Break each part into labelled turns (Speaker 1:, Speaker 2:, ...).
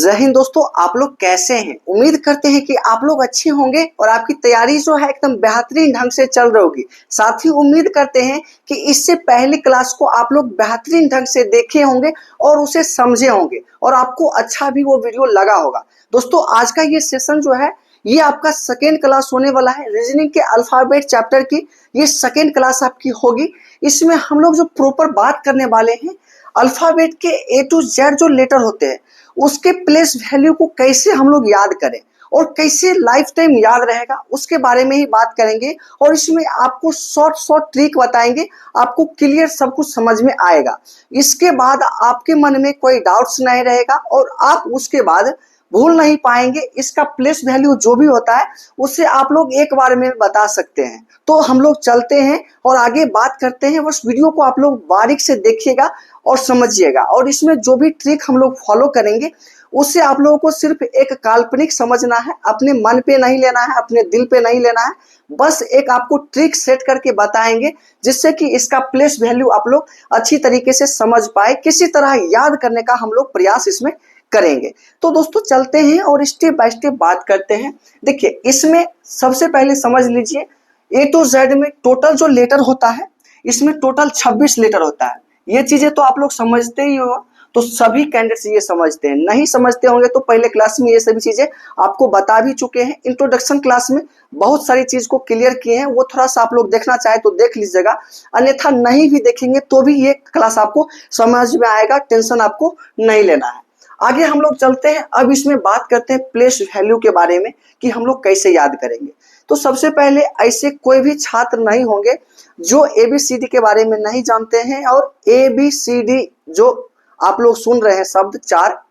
Speaker 1: जय हिंद दोस्तों, आप लोग कैसे हैं। उम्मीद करते हैं कि आप लोग अच्छे होंगे और आपकी तैयारी जो है एकदम बेहतरीन ढंग से चल रही होगी। साथ ही उम्मीद करते हैं कि इससे पहली क्लास को आप लोग बेहतरीन ढंग से देखे होंगे और उसे समझे होंगे और आपको अच्छा भी वो वीडियो लगा होगा। दोस्तों आज का ये सेशन जो है ये आपका सेकेंड क्लास होने वाला है। रीजनिंग के अल्फाबेट चैप्टर की ये सेकेंड क्लास आपकी होगी। इसमें हम लोग जो प्रॉपर बात करने वाले हैं अल्फाबेट के ए टू जेड जो लेटर होते हैं उसके प्लेस वैल्यू को कैसे हम लोग याद करें और कैसे लाइफ टाइम याद रहेगा उसके बारे में ही बात करेंगे। और इसमें आपको शॉर्ट ट्रिक बताएंगे, आपको क्लियर सब कुछ समझ में आएगा। इसके बाद आपके मन में कोई डाउट्स नहीं रहेगा और आप उसके बाद भूल नहीं पाएंगे। इसका प्लेस वैल्यू जो भी होता है उससे आप लोग एक बार में बता सकते हैं। तो हम लोग चलते हैं और आगे बात करते हैं। बस वीडियो को आप लोग बारीक से देखिएगा और समझिएगा और इसमें जो भी ट्रिक हम लोग फॉलो करेंगे उससे आप लोगों को सिर्फ एक काल्पनिक समझना है, अपने मन पे नहीं लेना है, अपने दिल पे नहीं लेना है। बस एक आपको ट्रिक सेट करके बताएंगे जिससे कि इसका प्लेस वैल्यू आप लोग अच्छी तरीके से समझ पाए। किसी तरह याद करने का हम लोग प्रयास इसमें करेंगे। तो दोस्तों चलते हैं और स्टेप बाय स्टेप बात करते हैं। देखिए इसमें सबसे पहले समझ लीजिए ए टू जेड में टोटल जो लेटर होता है इसमें टोटल 26 लेटर होता है। ये चीजें तो आप लोग समझते ही हो, तो सभी कैंडिडेट्स ये समझते हैं। नहीं समझते होंगे तो पहले क्लास में ये सभी चीजें आपको बता भी चुके हैं। इंट्रोडक्शन क्लास में बहुत सारी चीज को क्लियर किए हैं, वो थोड़ा सा आप लोग देखना चाहे तो देख लीजिएगा, अन्यथा नहीं भी देखेंगे तो भी ये क्लास आपको समझ में आएगा। टेंशन आपको नहीं लेना है। आगे हम लोग चलते हैं। अब इसमें बात करते हैं प्लेस वैल्यू के बारे में कि हम लोग कैसे याद करेंगे। तो सबसे पहले ऐसे कोई भी छात्र नहीं होंगे जो एबीसीडी के बारे में नहीं जानते हैं। और एबीसीडी जो आप लोग सुन रहे हैं शब्द 4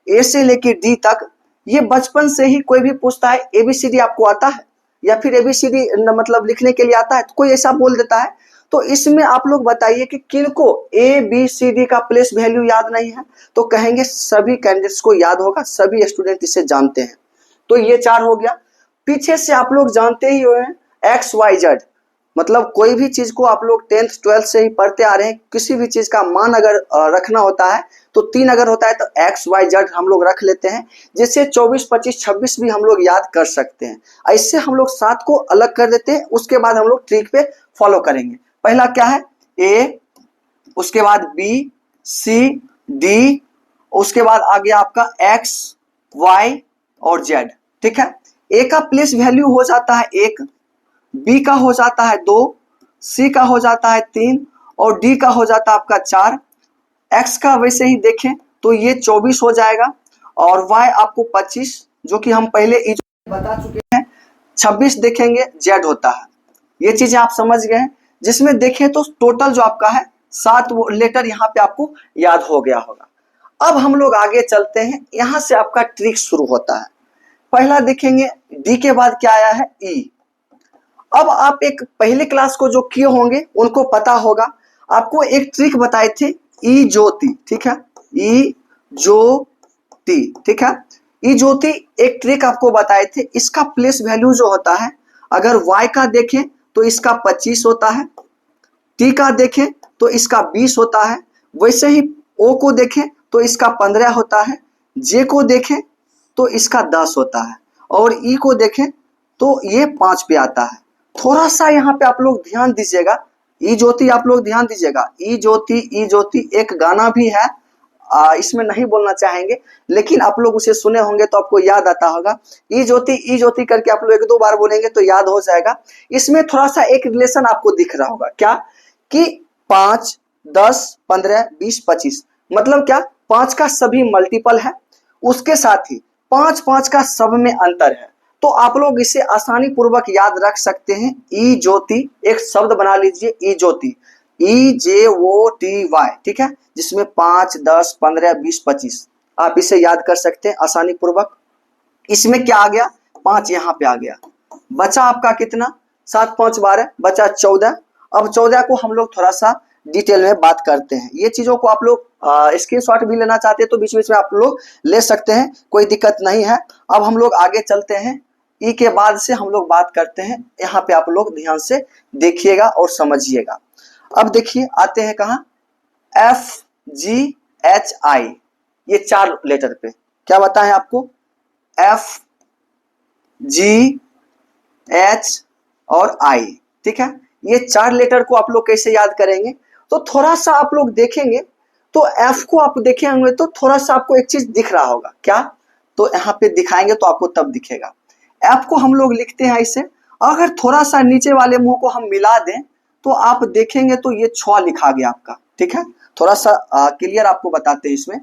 Speaker 1: ए से लेके डी तक, ये बचपन से ही कोई भी पूछता है एबीसीडी आपको आता है या फिर एबीसीडी मतलब लिखने के लिए आता है, तो कोई ऐसा बोल देता है। तो इसमें आप लोग बताइए कि किनको ए बी सी डी का प्लेस वैल्यू याद नहीं है, तो कहेंगे सभी कैंडिडेट्स को याद होगा, सभी स्टूडेंट इसे जानते हैं। तो ये 4 हो गया। पीछे से आप लोग जानते ही हो एक्स वाई जेड, मतलब कोई भी चीज को आप लोग 10th 12th से ही पढ़ते आ रहे हैं। किसी भी चीज का मान अगर रखना होता है तो 3 अगर होता है तो एक्स वाई जेड हम लोग रख लेते हैं, जिससे 24 25 26 भी हम लोग याद कर सकते हैं। ऐसे हम लोग 7 को अलग कर देते हैं। उसके बाद हम लोग ट्रिक पे फॉलो करेंगे। पहला क्या है ए, उसके बाद बी सी डी, उसके बाद आ गया आपका एक्स वाई और जेड। ठीक है, ए का प्लेस वैल्यू हो जाता है 1, बी का हो जाता है 2, सी का हो जाता है 3 और डी का हो जाता है आपका 4। एक्स का वैसे ही देखें तो ये 24 हो जाएगा और वाई आपको 25, जो कि हम पहले बता चुके हैं। 26 देखेंगे जेड होता है। ये चीजें आप समझ गए हैं। जिसमें देखें तो टोटल जो आपका है 7 लेटर यहाँ पे आपको याद हो गया होगा। अब हम लोग आगे चलते हैं। यहाँ से आपका ट्रिक शुरू होता है। पहला देखेंगे डी के बाद क्या आया है ई। अब आप एक पहले क्लास को जो किए होंगे उनको पता होगा, आपको एक ट्रिक बताए थे ई ज्योति। ठीक है, ई ज्योति। ठीक है, ई ज्योति एक ट्रिक आपको बताए थे। इसका प्लेस वैल्यू जो होता है, अगर y का देखें तो इसका 25 होता है, t का देखें तो इसका 20 होता है, वैसे ही o को देखें तो इसका 15 होता है, j को देखें तो इसका 10 होता है और e को देखें तो ये 5 पे आता है। थोड़ा सा यहाँ पे आप लोग ध्यान दीजिएगा, ई ज्योति आप लोग ध्यान दीजिएगा। ई ज्योति एक गाना भी है, इसमें नहीं बोलना चाहेंगे लेकिन आप लोग उसे सुने होंगे तो आपको याद आता होगा। ई ज्योति करके आप लोग 1-2 बार बोलेंगे तो याद हो जाएगा। इसमें थोड़ा सा एक रिलेशन आपको दिख रहा होगा, क्या कि 5 10 15 20 25, मतलब क्या 5 का सभी मल्टीपल है, उसके साथ ही 5 का सब में अंतर है। तो आप लोग इसे आसानी पूर्वक याद रख सकते हैं। ई ज्योति एक शब्द बना लीजिए, ई ज्योति, EJOTY। ठीक है, जिसमें 5 10 15 20 25 आप इसे याद कर सकते हैं आसानी पूर्वक। इसमें क्या आ गया 5 यहाँ पे आ गया। बचा आपका कितना 7 5 12, बचा 14। अब 14 को हम लोग थोड़ा सा डिटेल में बात करते हैं। ये चीजों को आप लोग स्क्रीनशॉट भी लेना चाहते हैं तो बीच बीच में आप लोग ले सकते हैं, कोई दिक्कत नहीं है। अब हम लोग आगे चलते हैं। ई के बाद से हम लोग बात करते हैं। यहाँ पे आप लोग ध्यान से देखिएगा और समझिएगा। अब देखिए आते हैं कहाँ, FGHI, ये 4 लेटर पे। क्या बताएं आपको, एफ, जी, एच और आई, ठीक है। ये 4 लेटर को आप लोग कैसे याद करेंगे, तो थोड़ा सा आप लोग देखेंगे तो एफ को आप देखे होंगे तो थोड़ा सा आपको एक चीज दिख रहा होगा, क्या, तो यहाँ पे दिखाएंगे तो आपको तब दिखेगा। एफ को हम लोग लिखते हैं ऐसे, अगर थोड़ा सा नीचे वाले मुंह को हम मिला दें तो आप देखेंगे तो ये छ लिखा गया आपका, ठीक है। थोड़ा सा क्लियर आपको बताते हैं इसमें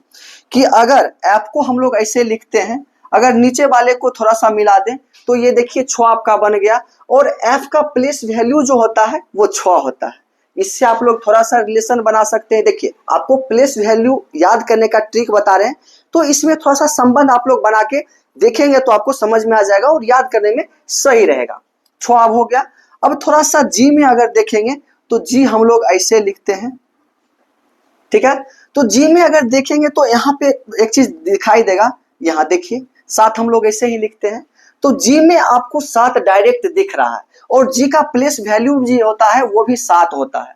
Speaker 1: कि अगर एफ को हम लोग ऐसे लिखते हैं, अगर नीचे वाले को थोड़ा सा मिला दें तो ये देखिए छ आपका बन गया, और एफ का प्लेस वैल्यू जो होता है वो छ होता है। इससे आप लोग थोड़ा सा रिलेशन बना सकते हैं। देखिए आपको प्लेस वैल्यू याद करने का ट्रिक बता रहे हैं, तो इसमें थोड़ा सा संबंध आप लोग बना के देखेंगे तो आपको समझ में आ जाएगा और याद करने में सही रहेगा। छ अब हो गया। अब थोड़ा सा जी में अगर देखेंगे तो जी हम लोग ऐसे लिखते हैं, ठीक है। तो जी में अगर देखेंगे तो यहाँ पे एक चीज दिखाई देगा, यहाँ देखिए 7 हम लोग ऐसे ही लिखते हैं। तो जी में आपको 7 डायरेक्ट दिख रहा है, और जी का प्लेस वैल्यू जी होता है वो भी 7 होता है।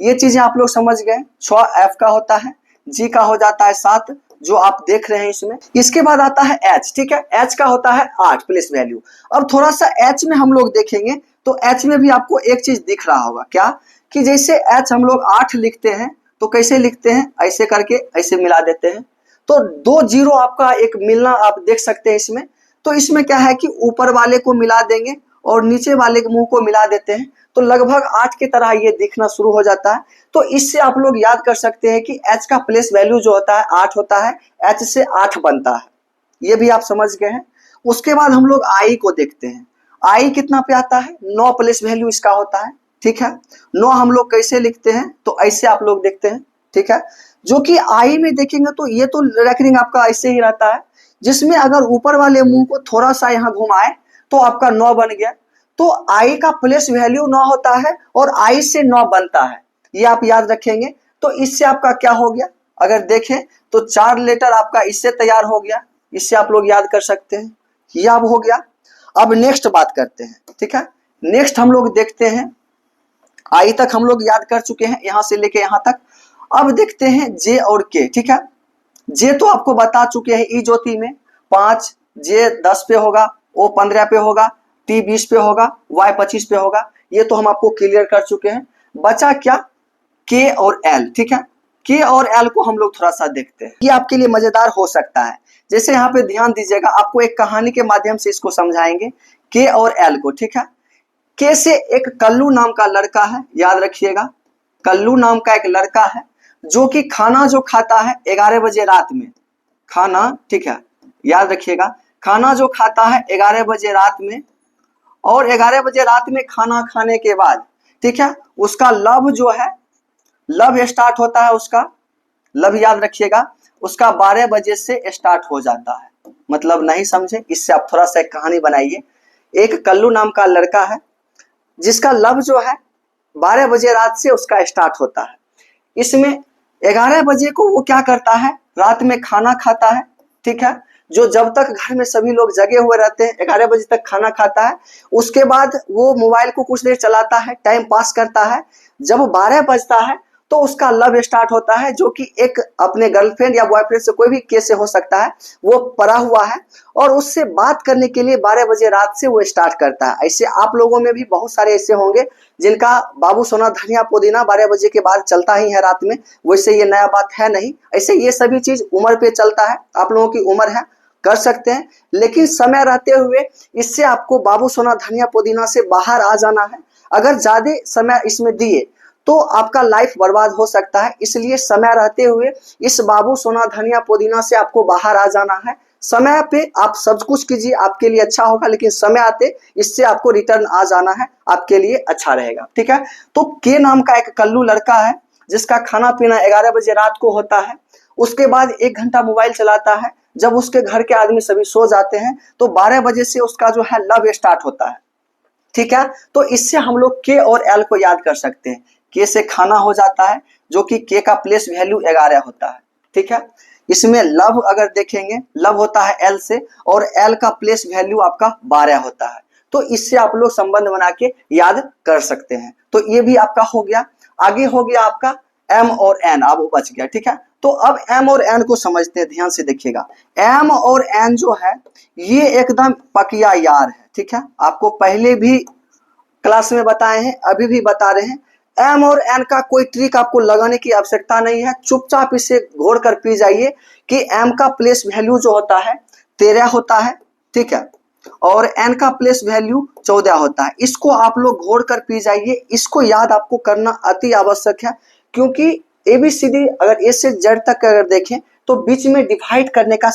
Speaker 1: ये चीजें आप लोग समझ गए। 6 एफ का होता है, जी का हो जाता है 7 जो आप देख रहे हैं इसमें। इसके बाद आता है एच, ठीक है। एच का होता है 8 प्लेस वैल्यू। अब थोड़ा सा एच में हम लोग देखेंगे तो एच में भी आपको एक चीज दिख रहा होगा, क्या, कि जैसे एच हम लोग 8 लिखते हैं तो कैसे लिखते हैं, ऐसे करके ऐसे मिला देते हैं, तो 2 जीरो आपका एक मिलना आप देख सकते हैं इसमें। तो इसमें क्या है कि ऊपर वाले को मिला देंगे और नीचे वाले के मुंह को मिला देते हैं, तो लगभग 8 की तरह ये दिखना शुरू हो जाता है। तो इससे आप लोग याद कर सकते हैं कि एच का प्लेस वैल्यू जो होता है 8 होता है, एच से 8 बनता है। ये भी आप समझ गए हैं। उसके बाद हम लोग आई को देखते हैं। आई कितना पे आता है, 9 प्लेस वैल्यू इसका होता है, ठीक है। 9 हम लोग कैसे लिखते हैं, तो ऐसे आप लोग देखते हैं, ठीक है। जो कि आई में देखेंगे तो ये तो रेकरिंग आपका ऐसे ही रहता है, जिसमें अगर ऊपर वाले मुंह को थोड़ा सा यहाँ घुमाए तो आपका 9 बन गया। तो आई का प्लेस वैल्यू 9 होता है और आई से 9 बनता है, ये आप याद रखेंगे। तो इससे आपका क्या हो गया, अगर देखें तो 4 लेटर आपका इससे तैयार हो गया, इससे आप लोग याद कर सकते हैं, ये अब हो गया। अब नेक्स्ट बात करते हैं, ठीक है। नेक्स्ट हम लोग देखते हैं, आई तक हम लोग याद कर चुके हैं, यहां से लेके यहां तक। अब देखते हैं जे और के, ठीक है। जे तो आपको बता चुके हैं, ई ज्योति में 5, जे 10 पे होगा, ओ 15 पे होगा, टी 20 पे होगा, वाई 25 पे होगा, ये तो हम आपको क्लियर कर चुके हैं। बचा क्या, के और एल, ठीक है। के और एल को हम लोग थोड़ा सा देखते हैं, ये आपके लिए मजेदार हो सकता है। जैसे यहाँ पे ध्यान दीजिएगा, आपको एक कहानी के माध्यम से इसको समझाएंगे, के और एल को, ठीक है। के से एक कल्लू नाम का लड़का है, याद रखिएगा, कल्लू नाम का एक लड़का है जो कि खाना जो खाता है 11 बजे रात में, खाना, ठीक है, याद रखिएगा, खाना जो खाता है 11 बजे रात में, और 11 बजे रात में खाना खाने के बाद, ठीक है, उसका लव जो है, लव स्टार्ट होता है उसका, लव याद रखिएगा, उसका 12 बजे से स्टार्ट हो जाता है। मतलब नहीं समझे, इससे आप थोड़ा सा एक कहानी बनाइए। एक कल्लू नाम का लड़का है जिसका लव जो है 12 बजे रात से उसका स्टार्ट होता है। इसमें 11 बजे को वो क्या करता है, रात में खाना खाता है, ठीक है। जो जब तक घर में सभी लोग जगे हुए रहते हैं 11 बजे तक खाना खाता है, उसके बाद वो मोबाइल को कुछ देर चलाता है, टाइम पास करता है। जब 12 बजता है तो उसका लव स्टार्ट होता है, जो कि एक अपने गर्लफ्रेंड या बॉयफ्रेंड से, कोई भी केस से हो सकता है, वो पड़ा हुआ है और उससे बात करने के लिए 12 बजे रात से वो स्टार्ट करता है। ऐसे आप लोगों में भी बहुत सारे ऐसे होंगे जिनका बाबू सोना धनिया पुदीना 12 बजे के बाद चलता ही है रात में, वैसे ये नया बात है नहीं। ऐसे ये सभी चीज उम्र पे चलता है, आप लोगों की उम्र है, कर सकते हैं, लेकिन समय रहते हुए इससे आपको बाबू सोना धनिया पुदीना से बाहर आ जाना है। अगर ज्यादा समय इसमें दिए तो आपका लाइफ बर्बाद हो सकता है, इसलिए समय रहते हुए इस बाबू सोना धनिया पुदीना से आपको बाहर आ जाना है। समय पे आप सब कुछ कीजिए, आपके लिए अच्छा होगा, लेकिन समय आते इससे आपको रिटर्न आ जाना है, आपके लिए अच्छा रहेगा, ठीक है। तो के नाम का एक कल्लू लड़का है जिसका खाना पीना 11 बजे रात को होता है, उसके बाद 1 घंटा मोबाइल चलाता है। जब उसके घर के आदमी सभी सो जाते हैं तो 12 बजे से उसका जो है लव स्टार्ट होता है, ठीक है। तो इससे हम लोग के और एल को याद कर सकते हैं। के से खाना हो जाता है, जो कि के का प्लेस वैल्यू 11 होता है, ठीक है। इसमें लव अगर देखेंगे, लव होता है एल से, और एल का प्लेस वैल्यू आपका 12 होता है। तो इससे आप लोग संबंध बना के याद कर सकते हैं। तो ये भी आपका हो गया। आगे हो गया आपका एम और एन, अब बच गया, ठीक है। तो अब एम और एन को समझते हैं, ध्यान से देखिएगा। एम और एन जो है ये एकदम पकिया यार है, ठीक है। आपको पहले भी क्लास में बताए हैं, अभी भी बता रहे हैं। एम और एन का कोई ट्रिक आपको लगाने की आवश्यकता नहीं है, चुपचाप इसे घोड़ कर पी जाइए कि एम का प्लेस वैल्यू जो होता है 13 होता है, ठीक है, और एन का प्लेस वैल्यू 14 होता है। इसको आप लोग घोड़ कर पी जाइए, इसको याद आपको करना अति आवश्यक है, क्योंकि एबीसीडी अगर ए से जेड तक अगर देखें तो बीच में डिवाइड करने का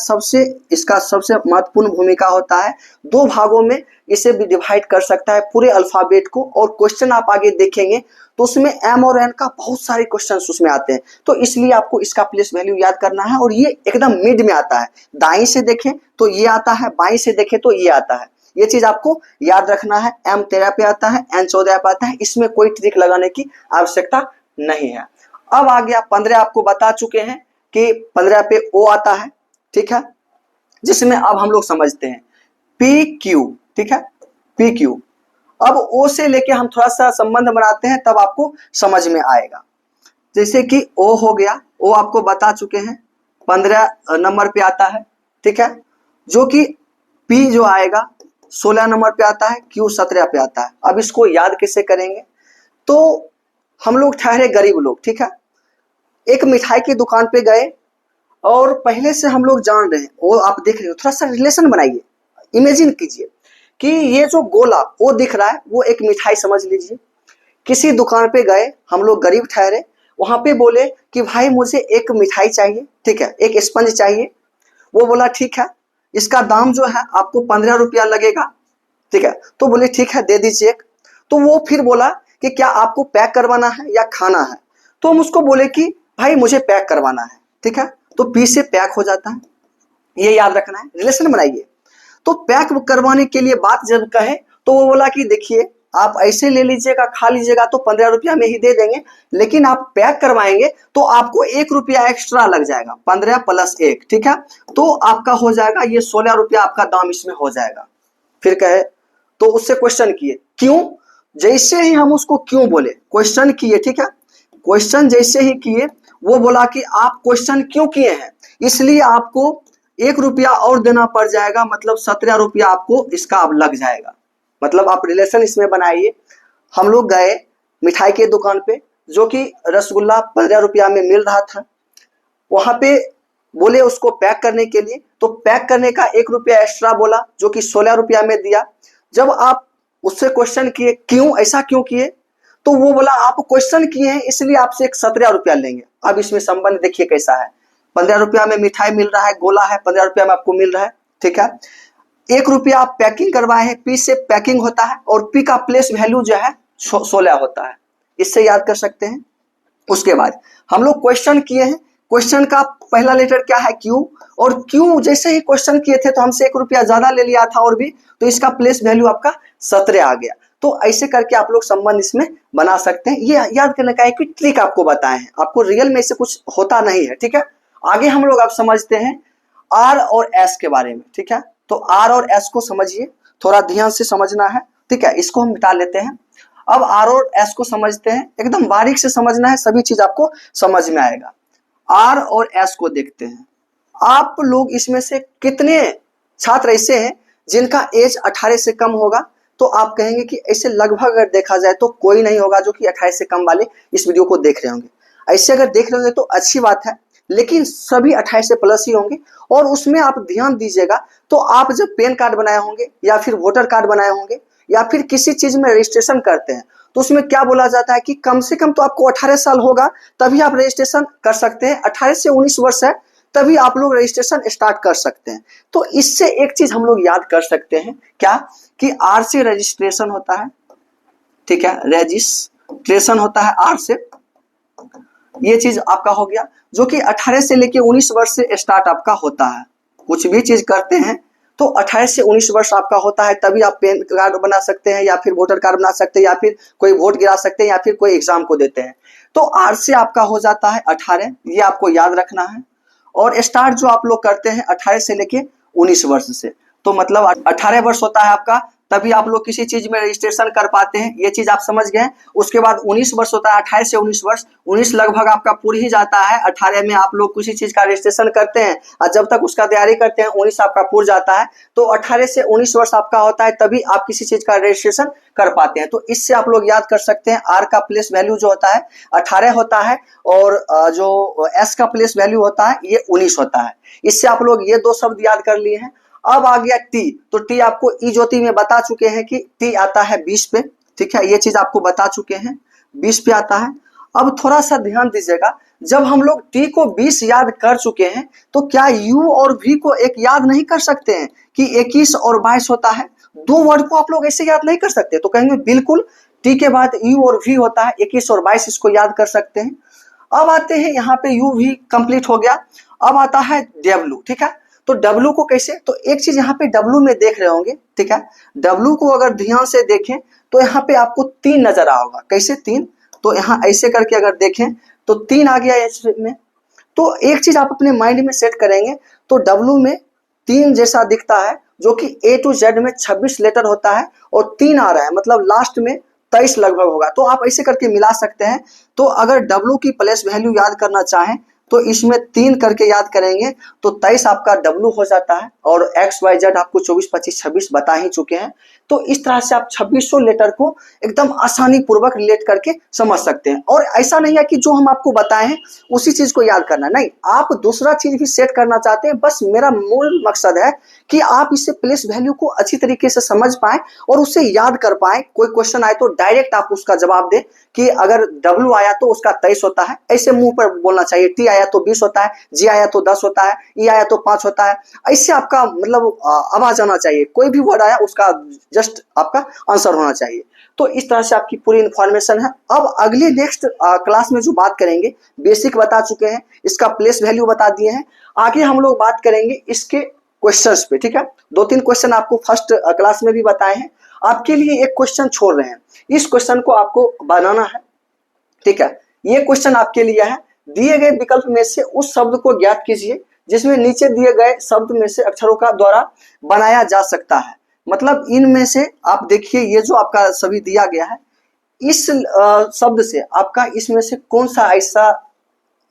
Speaker 1: इसका सबसे महत्वपूर्ण भूमिका होता है। दो भागों में इसे भी डिवाइड कर सकता है पूरे अल्फाबेट को। और क्वेश्चन आप आगे देखेंगे तो उसमें एम और एन का बहुत सारे क्वेश्चंस उसमें आते हैं, तो इसलिए आपको इसका प्लेस वैल्यू याद करना है। और ये एकदम मिड में आता है, दाएं से देखें तो ये आता है, बाएं से देखें तो ये आता है। ये चीज आपको याद रखना है। एम 13 पे आता है, एन 14 पे आता है, इसमें कोई ट्रिक लगाने की आवश्यकता नहीं है। अब आ गया 15, आपको बता चुके हैं कि 15 पे ओ आता है, ठीक है, जिसमें अब हम लोग समझते हैं पी क्यू, ठीक है, पी क्यू। अब ओ से लेके हम थोड़ा सा संबंध बनाते हैं, तब आपको समझ में आएगा। जैसे कि ओ हो गया, ओ आपको बता चुके हैं 15 नंबर पे आता है, ठीक है, जो कि पी जो आएगा 16 नंबर पे आता है, क्यू 17 पे आता है। अब इसको याद कैसे करेंगे? तो हम लोग ठहरे गरीब लोग, ठीक है, एक मिठाई की दुकान पे गए और पहले से हम लोग जान रहे हैं, वो आप देख रहे हो, थोड़ा सा रिलेशन बनाइए, इमेजिन कीजिए कि ये जो गोला वो दिख रहा है वो एक मिठाई समझ लीजिए। किसी दुकान पे गए, हम लोग गरीब ठहरे, वहां पे बोले कि भाई मुझे एक मिठाई चाहिए, ठीक है, एक स्पंज चाहिए। वो बोला ठीक है, इसका दाम जो है आपको 15 रुपया लगेगा, ठीक है। तो बोले ठीक है, दे दीजिए एक। तो वो फिर बोला कि क्या आपको पैक करवाना है या खाना है? तो हम उसको बोले कि भाई मुझे पैक करवाना है, ठीक है। तो पी से पैक हो जाता है, ये याद रखना है, रिलेशन बनाइए। तो पैक करवाने के लिए बात जब कहे तो वो बोला कि देखिए आप ऐसे ले लीजिएगा, खा लीजिएगा तो 15 रुपया में ही दे देंगे, लेकिन आप पैक करवाएंगे तो आपको 1 रुपया एक्स्ट्रा लग जाएगा, 15 प्लस 1, ठीक है। तो आपका हो जाएगा ये 16 रुपया आपका दाम इसमें हो जाएगा। फिर कहे तो उससे क्वेश्चन किए क्यों, जैसे ही हम उसको क्यों बोले, क्वेश्चन किए, ठीक है, क्वेश्चन जैसे ही किए वो बोला कि आप क्वेश्चन क्यों किए हैं, इसलिए आपको 1 रुपया और देना पड़ जाएगा, मतलब 17 रुपया आपको इसका अब लग जाएगा। मतलब आप रिलेशन इसमें बनाइए। हम लोग गए मिठाई के दुकान पे, जो कि रसगुल्ला 15 रुपया में मिल रहा था, वहां पे बोले उसको पैक करने के लिए, तो पैक करने का 1 रुपया एक्स्ट्रा बोला, जो कि 16 रुपया में दिया। जब आप उससे क्वेश्चन किए क्यों, ऐसा क्यों किए, तो वो बोला आप क्वेश्चन किए हैं इसलिए आपसे एक 17 रुपया लेंगे। अब इसमें संबंध देखिए कैसा है, 15 रुपया में मिठाई मिल रहा है, गोला है, 15 रुपया में आपको मिल रहा है, ठीक है। 1 रुपया आप पैकिंग करवाए हैं, पी से पैकिंग होता है, और पी का प्लेस वैल्यू जो है 16 होता है, इससे याद कर सकते हैं। उसके बाद हम लोग क्वेश्चन किए हैं, क्वेश्चन का पहला लेटर क्या है, क्यू, और क्यू जैसे ही क्वेश्चन किए थे तो हमसे 1 रुपया ज्यादा ले लिया था और भी, तो इसका प्लेस वैल्यू आपका 17 आ गया। तो ऐसे करके आप लोग संबंध इसमें बना सकते हैं। ये याद करने का एक ट्रिक आपको बताए हैं, आपको रियल में इससे कुछ होता नहीं है, ठीक है। आगे हम लोग आप समझते हैं आर और एस के बारे में, ठीक है। तो आर और एस को समझिए, थोड़ा ध्यान से समझना है, ठीक है, इसको हम मिटा लेते हैं। अब आर और एस को समझते हैं, एकदम बारीक से समझना है, सभी चीज आपको समझ में आएगा। आर और एस को देखते हैं। आप लोग इसमें से कितने छात्र ऐसे हैं जिनका एज 18 से कम होगा? तो आप कहेंगे कि ऐसे लगभग अगर देखा जाए तो कोई नहीं होगा जो कि 28 से कम वाले इस वीडियो को देख रहे होंगे। ऐसे अगर देख रहे होंगे तो अच्छी बात है, लेकिन सभी 28 से प्लस ही होंगे। और उसमें आप ध्यान दीजिएगा, तो आप जब पैन कार्ड बनाए होंगे या फिर वोटर कार्ड बनाए होंगे या फिर किसी चीज में रजिस्ट्रेशन करते हैं, तो उसमें क्या बोला जाता है कि कम से कम तो आपको 18 साल होगा तभी आप रजिस्ट्रेशन कर सकते हैं। 18 से 19 वर्ष है तभी आप लोग रजिस्ट्रेशन स्टार्ट कर सकते हैं। तो इससे एक चीज हम लोग याद कर सकते हैं, क्या कि आर से रजिस्ट्रेशन होता है, ठीक है, रजिस्ट्रेशन होता है आर से। ये चीज आपका हो गया, जो कि 18 से लेके 19 वर्ष से स्टार्ट आपका होता है। कुछ भी चीज करते हैं तो 18 से 19 वर्ष आपका होता है, तभी आप पैन कार्ड बना सकते हैं या फिर वोटर कार्ड बना सकते हैं या फिर कोई वोट गिरा सकते हैं या फिर कोई एग्जाम को देते हैं। तो आर से आपका हो जाता है 18, ये आपको याद रखना है। और स्टार्ट जो आप लोग करते हैं 18 से लेके 19 वर्ष से, तो मतलब 18 वर्ष होता है आपका तभी आप लोग किसी चीज में रजिस्ट्रेशन कर पाते हैं, ये चीज आप समझ गए। उसके बाद 19 वर्ष होता है, 28 से 19 वर्ष, 19 लगभग आपका पूरी ही जाता है, 18 में आप लोग किसी चीज का रजिस्ट्रेशन करते हैं और जब तक उसका तैयारी करते हैं 19 आपका पूर जाता है। तो 18 से 19 वर्ष आपका होता है, तभी आप किसी चीज का रजिस्ट्रेशन कर पाते हैं। तो इससे आप लोग याद कर सकते हैं, आर का प्लेस वैल्यू जो होता है 18 होता है और जो एस का प्लेस वैल्यू होता है ये 19 होता है। इससे आप लोग ये दो शब्द याद कर लिए हैं। अब आ गया टी, तो टी आपको ई ज्योति में बता चुके हैं कि टी आता है 20 पे, ठीक है, ये चीज आपको बता चुके हैं, 20 पे आता है। अब थोड़ा सा ध्यान दीजिएगा, जब हम लोग टी को 20 याद कर चुके हैं तो क्या यू और वी को एक याद नहीं कर सकते हैं कि 21 और 22 होता है? दो वर्ड को आप लोग ऐसे याद नहीं कर सकते? तो कहेंगे बिल्कुल, टी के बाद यू और वी होता है, 21 और 22 इसको याद कर सकते हैं। अब आते हैं यहाँ पे यू वी कंप्लीट हो गया, अब आता है डब्ल्यू, ठीक है। तो डब्ल्यू को कैसे, तो एक चीज यहाँ पे डब्ल्यू में देख रहे होंगे, ठीक है, डब्ल्यू को अगर ध्यान से देखें तो यहाँ पे आपको 3 नजर आ होगा। कैसे 3? तो यहाँ ऐसे करके अगर देखें तो 3 आ गया इसमें। तो एक चीज आप अपने माइंड में सेट करेंगे, तो डब्ल्यू में 3 जैसा दिखता है, जो कि ए टू जेड में 26 लेटर होता है और 3 आ रहा है, मतलब लास्ट में 23 लगभग होगा। तो आप ऐसे करके मिला सकते हैं। तो अगर डब्ल्यू की प्लेस वैल्यू याद करना चाहें तो इसमें 3 करके याद करेंगे तो 23 आपका डब्ल्यू हो जाता है और एक्स वाई जेड आपको 24, 25, 26 बता ही चुके हैं। तो इस तरह से आप 2600 लेटर को एकदम आसानी पूर्वक रिलेट करके समझ सकते हैं। और ऐसा नहीं है कि जो हम आपको बताए हैं उसी चीज को याद करना, नहीं, आप दूसरा चीज भी सेट करना चाहते हैं। बस मेरा मूल मकसद है कि आप इससे प्लेस वैल्यू को अच्छी तरीके से समझ पाए और उससे याद कर पाए। कोई क्वेश्चन आए तो डायरेक्ट आप उसका जवाब दें कि अगर डब्ल्यू आया तो उसका 23 होता है, ऐसे मुंह पर बोलना चाहिए। टी आया तो 20 होता है, जी आया तो 10 होता है, ई आया तो 5 होता है, ऐसे आपका मतलब आवाज आना चाहिए। कोई भी वर्ड आया उसका जस्ट आपका आंसर होना चाहिए। तो इस तरह से आपकी पूरी इंफॉर्मेशन है। अब अगले नेक्स्ट क्लास में जो बात करेंगे, बेसिक बता चुके हैं, इसका प्लेस वैल्यू बता दिए हैं, आगे हम लोग बात करेंगे इसके क्वेश्चंस पे, ठीक है। 2-3 क्वेश्चन आपको फर्स्ट क्लास में भी बताए हैं। आपके लिए एक क्वेश्चन छोड़ रहे हैं, इस क्वेश्चन को आपको बनाना है, ठीक है। ये क्वेश्चन आपके लिए है, दिए गए विकल्प में से उस शब्द को ज्ञात कीजिए जिसमें नीचे दिए गए शब्द में से अक्षरों का द्वारा बनाया जा सकता है। मतलब इनमें से आप देखिए, ये जो आपका सभी दिया गया है, इस शब्द से आपका इसमें से कौन सा ऐसा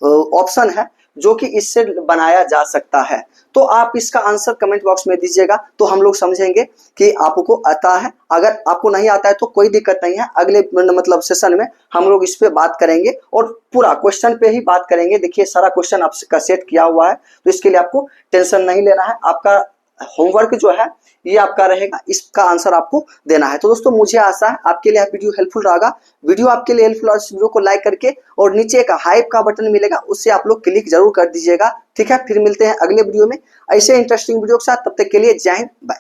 Speaker 1: ऑप्शन है जो कि इससे बनाया जा सकता है। तो आप इसका आंसर कमेंट बॉक्स में दीजिएगा, तो हम लोग समझेंगे कि आपको आता है। अगर आपको नहीं आता है तो कोई दिक्कत नहीं है, अगले मतलब सेशन में हम लोग इस पे बात करेंगे और पूरा क्वेश्चन पे ही बात करेंगे। देखिए सारा क्वेश्चन आपका सेट किया हुआ है, तो इसके लिए आपको टेंशन नहीं लेना है। आपका होमवर्क जो है ये आपका रहेगा, इसका आंसर आपको देना है। तो दोस्तों मुझे आशा है आपके लिए वीडियो हेल्पफुल रहेगा। वीडियो आपके लिए हेल्पफुल है, इस वीडियो को लाइक करके और नीचे एक हाइप का बटन मिलेगा, उससे आप लोग क्लिक जरूर कर दीजिएगा, ठीक है। फिर मिलते हैं अगले वीडियो में ऐसे इंटरेस्टिंग वीडियो के साथ, तब तक के लिए जय हिंद, बाय।